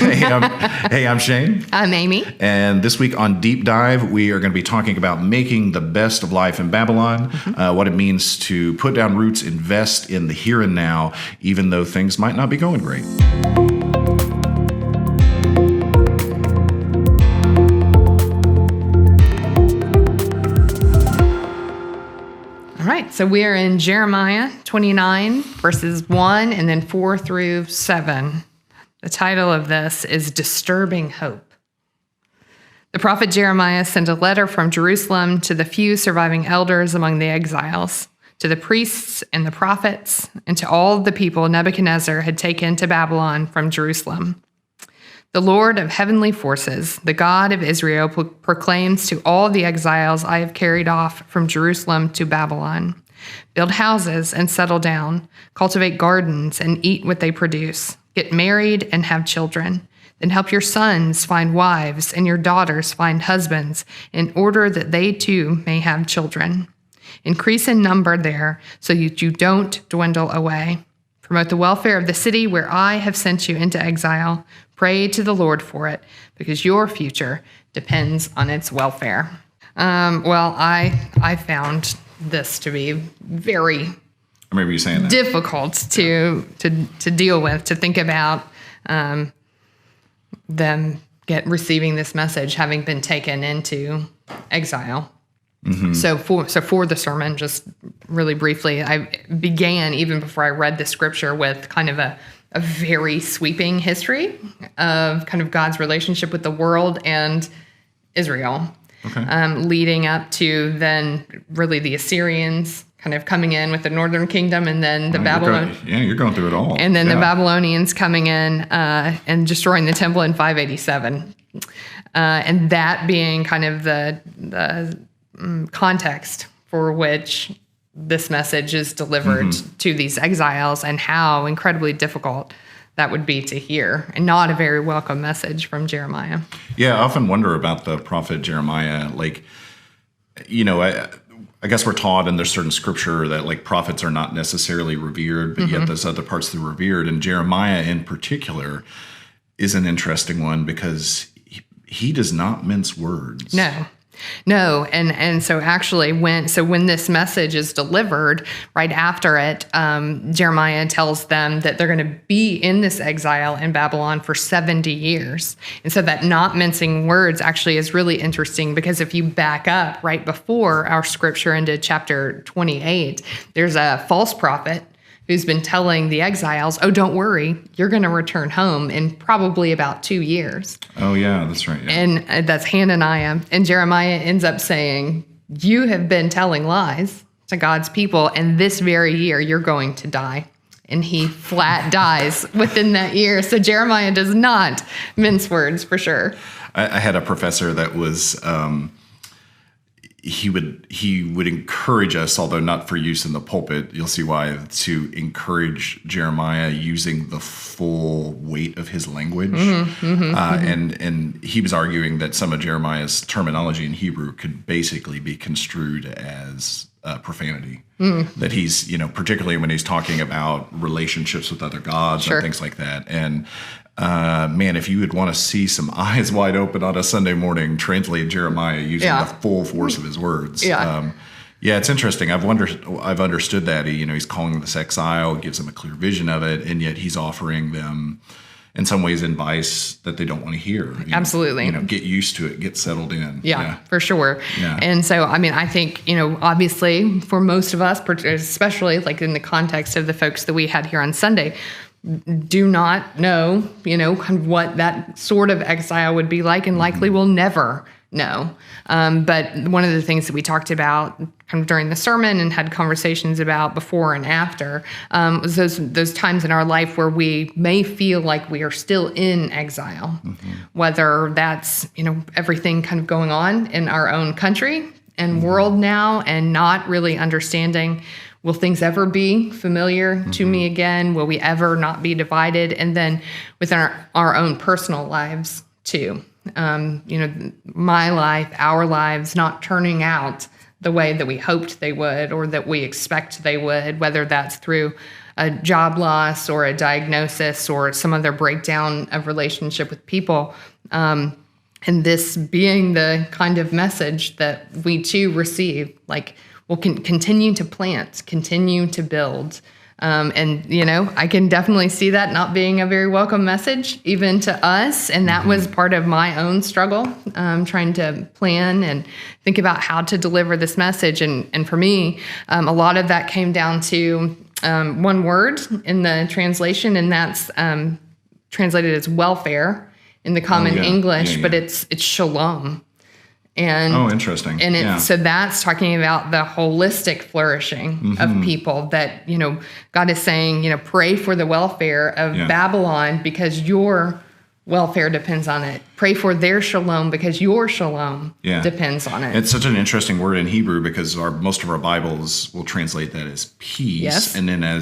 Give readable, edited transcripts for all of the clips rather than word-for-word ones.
I'm Shane. I'm Amy. And this week on Deep Dive, we are going to be talking about making the best of life in Babylon, what it means to put down roots, invest in the here and now, even though things might not be going great. All right, so we are in Jeremiah 29, verses 1 and then 4 through 7. The title of this is Disturbing Hope. The prophet Jeremiah sent a letter from Jerusalem to the few surviving elders among the exiles, to the priests and the prophets, and to all the people Nebuchadnezzar had taken to Babylon from Jerusalem. The Lord of heavenly forces, the God of Israel, proclaims to all the exiles I have carried off from Jerusalem to Babylon: build houses and settle down, cultivate gardens and eat what they produce, get married and have children. Then help your sons find wives and your daughters find husbands, in order that they too may have children. Increase in number there, so that you don't dwindle away. Promote the welfare of the city where I have sent you into exile. Pray to the Lord for it, because your future depends on its welfare. I found this to be very I remember you saying that. difficult to deal with, to think about them receiving this message, having been taken into exile. Mm-hmm. So for the sermon, just really briefly, I began, even before I read the scripture, with kind of a very sweeping history of kind of God's relationship with the world and Israel, leading up to then really the Assyrians kind of coming in with the northern kingdom, and then the you're going through it all. And then the Babylonians coming in and destroying the temple in 587. And that being kind of the context for which this message is delivered to these exiles, and how incredibly difficult that would be to hear, and not a very welcome message from Jeremiah. Yeah, I often wonder about the prophet Jeremiah. Like, I guess we're taught, and there's certain scripture that like prophets are not necessarily revered, but yet there's other parts that are revered. And Jeremiah in particular is an interesting one, because he does not mince words. No, and so actually when this message is delivered, right after it, Jeremiah tells them that they're going to be in this exile in Babylon for 70 years. And so that not mincing words actually is really interesting, because if you back up right before our scripture into chapter 28, there's a false prophet who's been telling the exiles, oh, don't worry, you're going to return home in probably about 2 years. Oh, yeah, that's right. Yeah. And that's Hananiah. And Jeremiah ends up saying, you have been telling lies to God's people, and this very year you're going to die. And he flat dies within that year. So Jeremiah does not mince words, for sure. I had a professor that was... He would encourage us, although not for use in the pulpit, you'll see why, to encourage Jeremiah using the full weight of his language. And he was arguing that some of Jeremiah's terminology in Hebrew could basically be construed as profanity. That he's, particularly when he's talking about relationships with other gods and things like that. And man, if you would want to see some eyes wide open on a Sunday morning, translate Jeremiah using the full force of his words. It's interesting. I've understood that he's calling this exile, gives them a clear vision of it, and yet he's offering them, in some ways, advice that they don't want to hear. Absolutely. Get used to it, get settled in. Yeah, for sure. Yeah. And so, I think, obviously for most of us, especially like in the context of the folks that we had here on Sunday, do not know, kind of what that sort of exile would be like, and likely will never know. But one of the things that we talked about kind of during the sermon and had conversations about before and after was those times in our life where we may feel like we are still in exile, whether that's, everything kind of going on in our own country and world now, and not really understanding, will things ever be familiar to me again? Will we ever not be divided? And then within our own personal lives too. My life, our lives not turning out the way that we hoped they would, or that we expect they would, whether that's through a job loss or a diagnosis or some other breakdown of relationship with people. And this being the kind of message that we too receive, like we'll continue to plant, continue to build. And, I can definitely see that not being a very welcome message, even to us. And that was part of my own struggle, trying to plan and think about how to deliver this message. And for me, a lot of that came down to one word in the translation, and that's translated as welfare in the common English, but it's shalom. And interesting. And so that's talking about the holistic flourishing of people that, God is saying, pray for the welfare of Babylon because your welfare depends on it. Pray for their shalom because your shalom depends on it. It's such an interesting word in Hebrew because most of our Bibles will translate that as peace. Yes. And then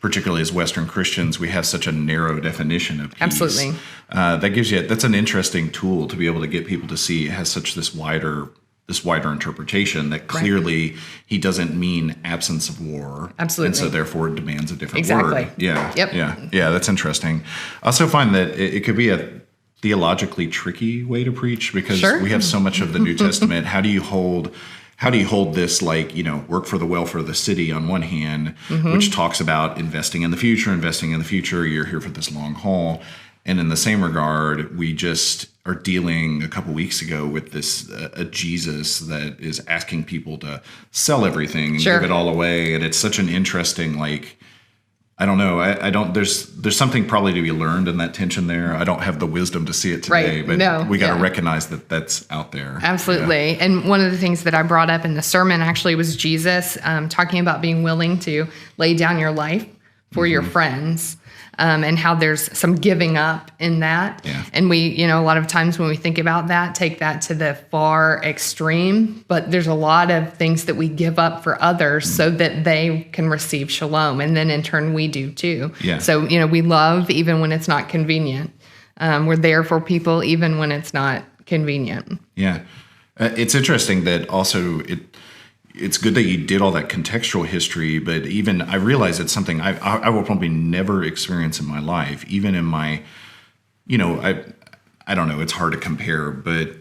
particularly as Western Christians, we have such a narrow definition of peace. Absolutely. That's an interesting tool to be able to get people to see it has such this wider interpretation that clearly he doesn't mean absence of war. Absolutely. And so therefore it demands a different word. Yeah. Yep. Yeah, that's interesting. I also find that it could be a theologically tricky way to preach because we have so much of the New Testament. How do you hold this, work for the welfare of the city on one hand, which talks about investing in the future, you're here for this long haul. And in the same regard, we just are dealing a couple weeks ago with this a Jesus that is asking people to sell everything and give it all away. And it's such an interesting, I don't know. I don't. There's something probably to be learned in that tension there. I don't have the wisdom to see it today, but we got to recognize that that's out there. Absolutely. Yeah. And one of the things that I brought up in the sermon actually was Jesus talking about being willing to lay down your life for your friends. And how there's some giving up in that. Yeah. And we, a lot of times when we think about that, take that to the far extreme. But there's a lot of things that we give up for others so that they can receive shalom. And then in turn, we do too. Yeah. So, we love even when it's not convenient. We're there for people even when it's not convenient. Yeah. It's interesting that also it's good that you did all that contextual history, but even I realize it's something I will probably never experience in my life, even in my, I don't know, it's hard to compare, but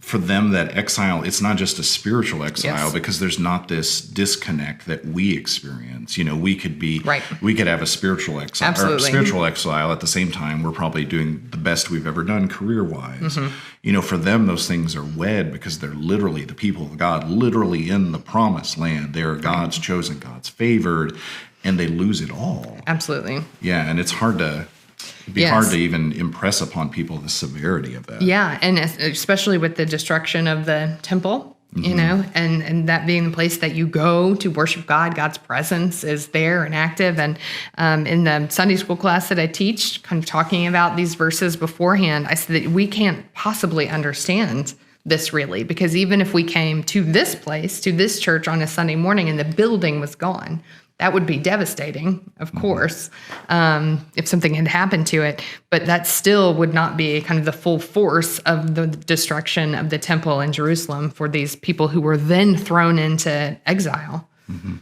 for them that exile, it's not just a spiritual exile because there's not this disconnect that we experience. We could we could have a spiritual exile. Absolutely. Or spiritual exile at the same time. We're probably doing the best we've ever done career-wise. For them, those things are wed because they're literally the people of God, literally in the promised land. They are God's chosen, God's favored, and they lose it all. Absolutely. Yeah, and it's hard to... It'd be hard to even impress upon people the severity of that. Yeah, and especially with the destruction of the temple, and that being the place that you go to worship God, God's presence is there and active. And in the Sunday school class that I teach, kind of talking about these verses beforehand, I said that we can't possibly understand this really, because even if we came to this place, to this church on a Sunday morning and the building was gone, that would be devastating, of course, if something had happened to it. But that still would not be kind of the full force of the destruction of the temple in Jerusalem for these people who were then thrown into exile. Mm-hmm.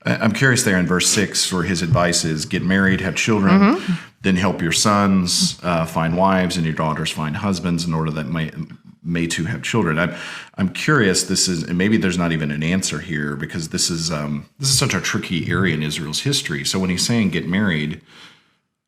I'm curious there in verse 6 where his advice is get married, have children, then help your sons find wives and your daughters find husbands in order that may too have children. I'm curious. This is, and maybe there's not even an answer here because this is such a tricky area in Israel's history. So when he's saying get married,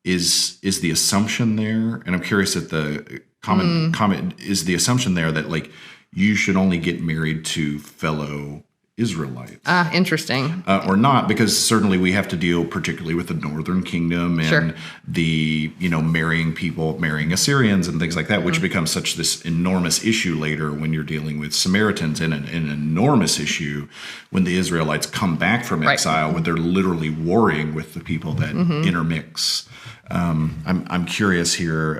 is the assumption there? And I'm curious if the comment is the assumption there that you should only get married to fellow Israelites. Interesting. Or not, because certainly we have to deal particularly with the northern kingdom and the, marrying Assyrians and things like that, which becomes such this enormous issue later when you're dealing with Samaritans and an enormous issue when the Israelites come back from exile, when they're literally warring with the people that intermix. I'm curious here,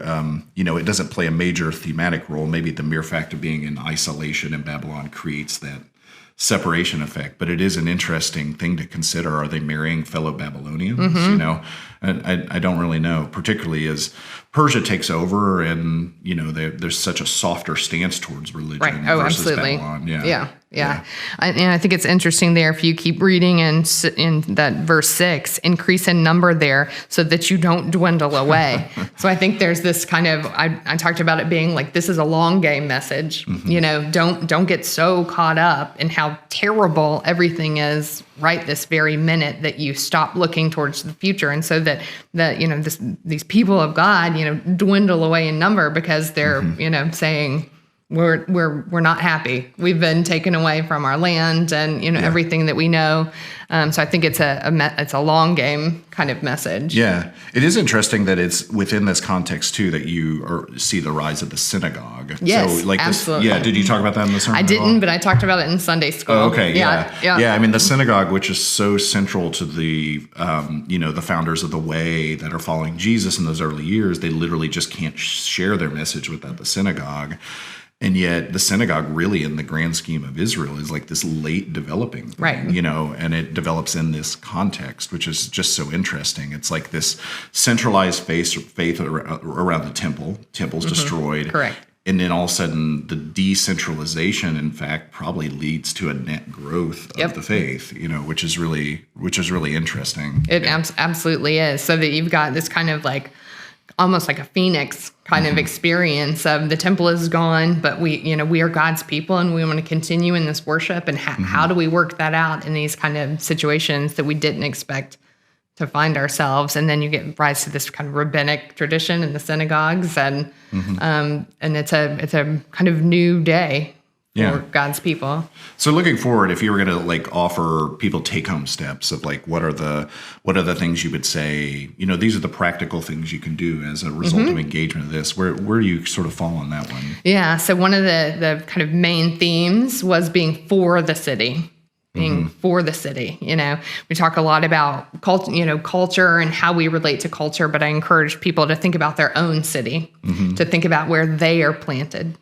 it doesn't play a major thematic role. Maybe the mere fact of being in isolation in Babylon creates that separation effect, but it is an interesting thing to consider. Are they marrying fellow Babylonians? I don't really know, particularly as Persia takes over and, there's such a softer stance towards religion versus absolutely. Babylon. Yeah. And I think it's interesting there, if you keep reading in that verse 6, increase in number there so that you don't dwindle away. So I think there's this kind of, I talked about it being like, this is a long game message. Don't get so caught up in how terrible everything is right this very minute that you stop looking towards the future. And so that these people of God, dwindle away in number because they're, saying, we're not happy. We've been taken away from our land and everything that we know. So I think it's a long game kind of message. Yeah, it is interesting that it's within this context too that you see the rise of the synagogue. Yes, so, absolutely. Did you talk about that in the sermon? I didn't, but I talked about it in Sunday school. Oh, okay, yeah. I mean, the synagogue, which is so central to the the founders of the way that are following Jesus in those early years, they literally just can't share their message without the synagogue. And yet the synagogue really in the grand scheme of Israel is like this late developing thing, right. And it develops in this context, which is just so interesting. It's like this centralized faith around the temple. Temple's destroyed. Correct. And then all of a sudden the decentralization, in fact, probably leads to a net growth of the faith, which is really interesting. It absolutely is. So that you've got this kind of like, almost like a phoenix kind of experience of the temple is gone, but we are God's people and we want to continue in this worship. And how do we work that out in these kind of situations that we didn't expect to find ourselves? And then you get rise to this kind of rabbinic tradition in the synagogues, and it's a kind of new day for God's people. So looking forward, if you were going to offer people take-home steps of what are the things you would say, these are the practical things you can do as a result of engagement of this, where do you sort of fall on that one? Yeah. So one of the kind of main themes was being for the city. For the city, we talk a lot about culture and how we relate to culture, but I encourage people to think about their own city, to think about where they are planted,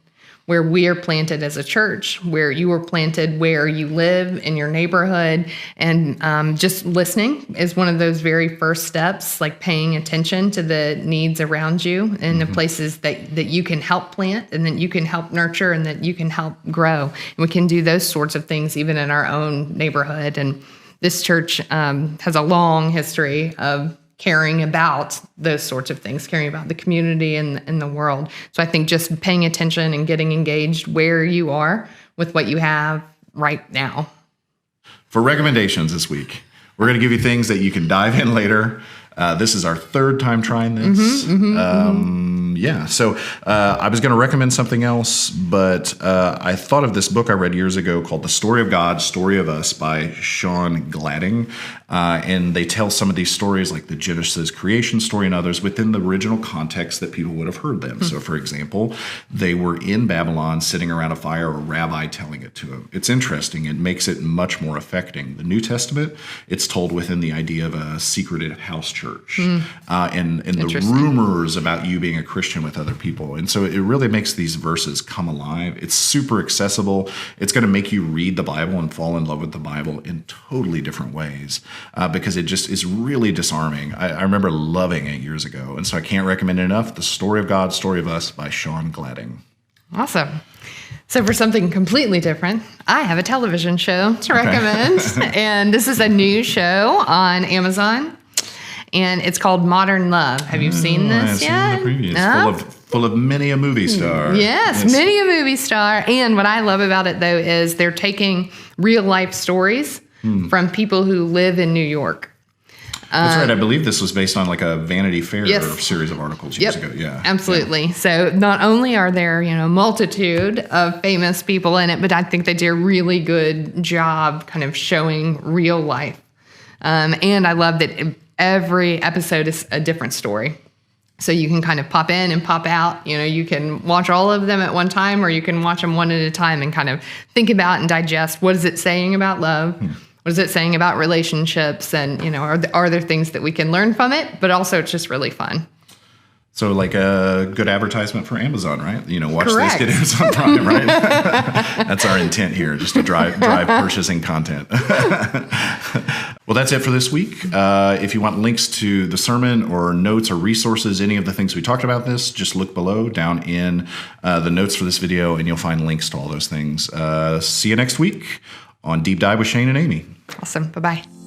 where we are planted as a church, where you are planted, where you live in your neighborhood. And just listening is one of those very first steps, like paying attention to the needs around you and the places that you can help plant and that you can help nurture and that you can help grow. And we can do those sorts of things even in our own neighborhood. And this church has a long history of caring about those sorts of things, caring about the community and the world. So I think just paying attention and getting engaged where you are with what you have right now. For recommendations this week, we're going to give you things that you can dive in later. This is our third time trying this. So I was going to recommend something else, but I thought of this book I read years ago called The Story of God, Story of Us by Sean Gladding. And they tell some of these stories like the Genesis creation story and others within the original context that people would have heard them. So for example, they were in Babylon sitting around a fire, a rabbi telling it to them. It's interesting. It makes it much more affecting. The New Testament, it's told within the idea of a secreted house church and the rumors about you being a Christian with other people. And so it really makes these verses come alive. It's super accessible. It's going to make you read the Bible and fall in love with the Bible in totally different ways. Because it just is really disarming. I remember loving it years ago. And so I can't recommend it enough. The Story of God, Story of Us by Sean Gladding. Awesome. So for something completely different, I have a television show to recommend. And this is a new show on Amazon. And it's called Modern Love. Have you seen this yet? I've seen the previews. Full of many a movie star. Yes, many a movie star. And what I love about it, though, is they're taking real life stories from people who live in New York. That's right. I believe this was based on like a Vanity Fair series of articles years ago. Yeah, absolutely. Yeah. So not only are there, a multitude of famous people in it, but I think they do a really good job kind of showing real life. And I love that every episode is a different story. So you can kind of pop in and pop out. You can watch all of them at one time, or you can watch them one at a time and kind of think about and digest, what is it saying about love? What is it saying about relationships? And, are there things that we can learn from it? But also it's just really fun. So like a good advertisement for Amazon, right? Watch Correct. this, get Amazon Prime, right? That's our intent here, just to drive purchasing content. Well, that's it for this week. If you want links to the sermon or notes or resources, any of the things we talked about this, just look below down in the notes for this video, and you'll find links to all those things. See you next week on Deep Dive with Shane and Amy. Awesome. Bye-bye.